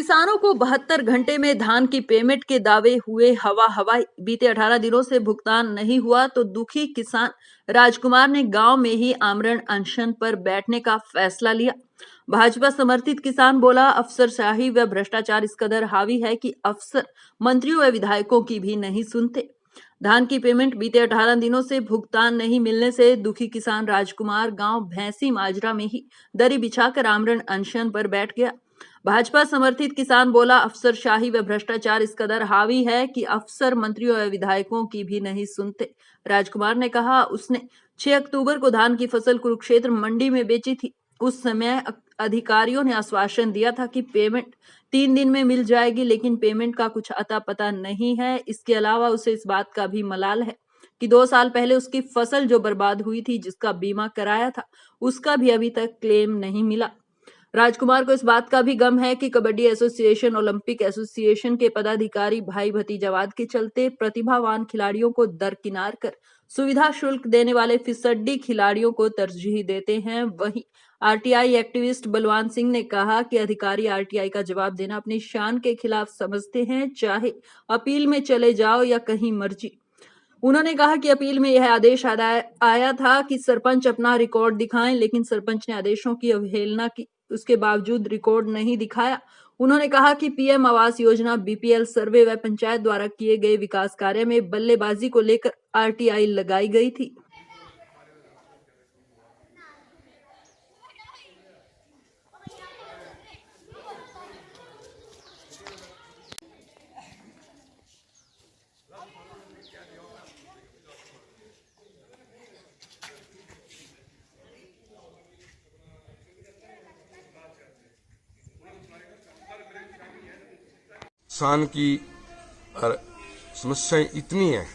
किसानों को 72 घंटे में धान की पेमेंट के दावे हुए हवा हवाई। बीते 18 दिनों से भुगतान नहीं हुआ तो दुखी किसान राजकुमार ने गांव में ही आमरण अनशन पर बैठने का फैसला लिया। भाजपा समर्थित किसान बोला, अफसरशाही व भ्रष्टाचार इस कदर हावी है कि अफसर मंत्रियों व विधायकों की भी नहीं सुनते। धान की पेमेंट बीते 18 दिनों से भुगतान नहीं मिलने से दुखी किसान राजकुमार गांव भैंसी माजरा में ही दरी बिछाकर आमरण अनशन पर बैठ गया। भाजपा समर्थित किसान बोला, अफसरशाही व भ्रष्टाचार इस कदर हावी है कि अफसर मंत्रियों व विधायकों की भी नहीं सुनते। राजकुमार ने कहा, उसने 6 अक्टूबर को धान की फसल कुरुक्षेत्र मंडी में बेची थी। उस समय अधिकारियों ने आश्वासन दिया था कि पेमेंट 3 दिन में मिल जाएगी, लेकिन पेमेंट का कुछ अता पता नहीं है। इसके अलावा उसे इस बात का भी मलाल है कि 2 साल पहले उसकी फसल जो बर्बाद हुई थी, जिसका बीमा कराया था, उसका भी अभी तक क्लेम नहीं मिला। राजकुमार को इस बात का भी गम है कि कबड्डी एसोसिएशन, ओलंपिक एसोसिएशन के पदाधिकारी भाई भतीजावाद के चलते प्रतिभावान खिलाड़ियों को दरकिनार कर सुविधा शुल्क देने वाले फिसड्डी खिलाड़ियों को तरजीह देते हैं। वहीं आरटीआई एक्टिविस्ट बलवान सिंह ने कहा कि अधिकारी आरटीआई का जवाब देना अपनी शान के खिलाफ समझते हैं, चाहे अपील में चले जाओ या कहीं मर्जी। उन्होंने कहा कि अपील में यह आदेश आया था कि सरपंच अपना रिकॉर्ड दिखाएं, लेकिन सरपंच ने आदेशों की अवहेलना की, उसके बावजूद रिकॉर्ड नहीं दिखाया। उन्होंने कहा कि पीएम आवास योजना, बीपीएल सर्वे व पंचायत द्वारा किए गए विकास कार्य में बल्लेबाजी को लेकर आरटीआई लगाई गई थी। किसान की समस्याएं इतनी हैं।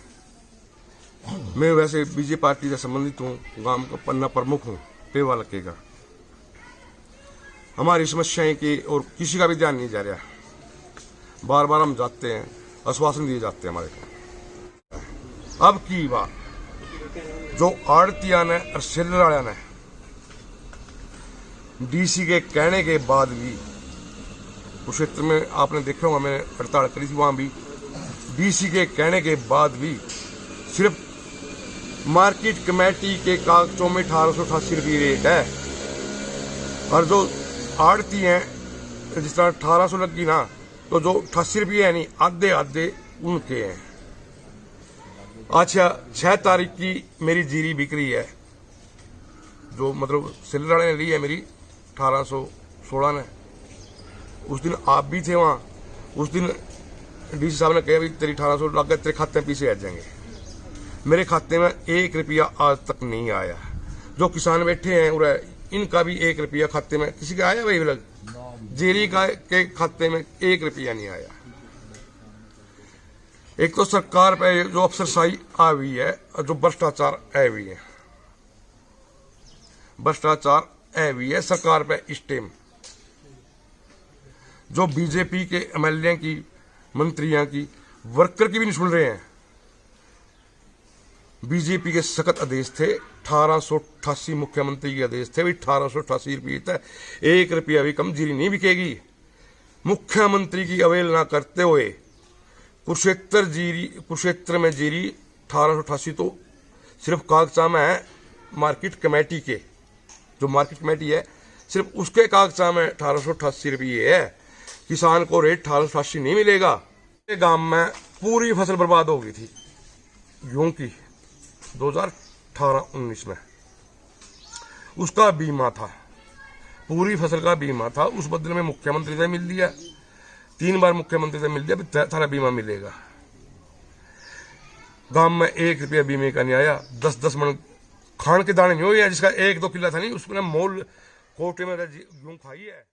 मैं वैसे बीजेपी पार्टी से संबंधित हूँ, गांव का पन्ना प्रमुख हूँ, पेवा लगेगा। हमारी समस्याएं की और किसी का भी ध्यान नहीं जा रहा। बार बार हम जाते हैं, आश्वासन दिए जाते हैं हमारे को। अब की बात जो आड़तिया ने और सेलर वाले ने डीसी के कहने के बाद भी, उस क्षेत्र में आपने देखा होगा, मैंने हड़ताल करी थी, वहां भी डीसी के कहने के बाद भी सिर्फ मार्केट कमेटी के कागजों में 1888 रुपये रेट है, और जो आड़ती हैं जिस तरह 1800 लगी ना, तो जो 88 रुपये है नहीं, आधे आधे उनके हैं। अच्छा, 6 तारीख की मेरी जीरी बिक रही है, जो मतलब सिलर वाले ने ली है मेरी 1816 ने। उस दिन आप भी थे वहां। उस दिन डीसी साहब ने कहा, तेरी 1800 लग गए, तेरे खाते में पैसे आ जाएंगे। मेरे खाते में 1 रुपया आज तक नहीं आया। जो किसान बैठे हैं और इनका भी 1 रुपया खाते में किसी का आया भाई लग, जेरी का के खाते में 1 रुपया नहीं आया। एक तो सरकार पे जो अफसरशाही आ हुई है और जो भ्रष्टाचार है हुई है, भ्रष्टाचार है हुई है सरकार पे इस टाइम। जो बीजेपी के एमएलए की, मंत्रियों की, वर्कर की भी नहीं सुन रहे हैं। बीजेपी के सख्त आदेश थे, 1888 मुख्यमंत्री के आदेश थे, 1888 रुपये था। 1 रुपया भी कम जीरी नहीं बिकेगी। मुख्यमंत्री की अवहेलना करते हुए कुरुक्षेत्र में जीरी 1888 तो सिर्फ कागजा में है। मार्केट कमेटी के, जो मार्केट कमेटी है, सिर्फ उसके कागजा में 1888 रुपये है। किसान को रेट 1888 नहीं मिलेगा। गांव में पूरी फसल बर्बाद हो गई थी गेहूं की 2018-19 में। उसका बीमा था, पूरी फसल का बीमा था। उस बदले में मुख्यमंत्री से मिल दिया, 3 बार मुख्यमंत्री से मिल दिया, सारा बीमा मिलेगा। गांव में 1 रुपया बीमे का नहीं आया। 10-10 मन खान के दाने नहीं हुए, जिसका 1-2 किलो था नहीं, उसने मोल कोटे में गेहूं खाई है।